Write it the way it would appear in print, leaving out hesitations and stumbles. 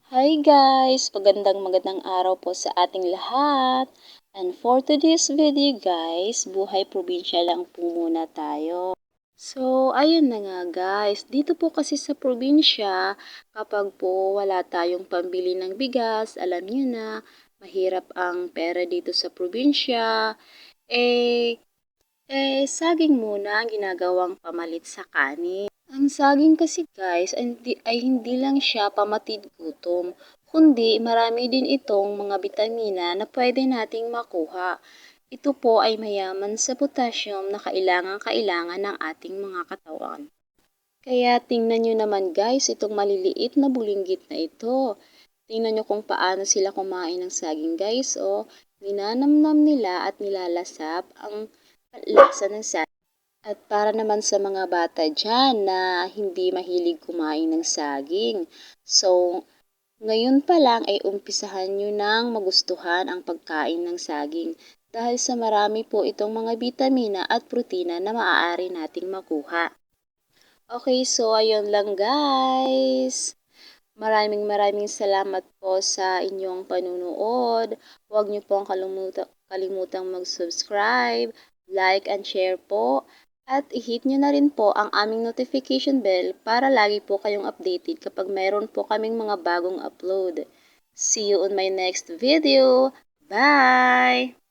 Hi guys! Magandang araw po sa ating lahat. And for today's video guys, buhay probinsya lang po muna tayo. So, ayun na nga guys, dito po kasi sa probinsya, kapag po wala tayong pambili ng bigas, alam niyo na, mahirap ang pera dito sa probinsya. Eh, saging muna ang ginagawang pamalit sa kanin. Ang saging kasi guys ay hindi lang siya pamatid gutom, kundi marami din itong mga bitamina na pwede nating makuha. Ito po ay mayaman sa potassium na kailangan ng ating mga katawan. Kaya tingnan nyo naman guys, itong maliliit na bulinggit na ito. Tingnan nyo kung paano sila kumain ng saging guys. O, ninanamnam nila at nilalasap ang lasa ng saging. At para naman sa mga bata dyan na hindi mahilig kumain ng saging. So, ngayon pa lang ay umpisahan nyo nang magustuhan ang pagkain ng saging. Dahil sa marami po itong mga bitamina at protina na maaari nating makuha. Okay, so ayun lang guys. Maraming salamat po sa inyong panunood. Huwag niyo pong kalimutang mag-subscribe, like and share po. At i-hit nyo na rin po ang aming notification bell para lagi po kayong updated kapag mayroon po kaming mga bagong upload. See you on my next video. Bye!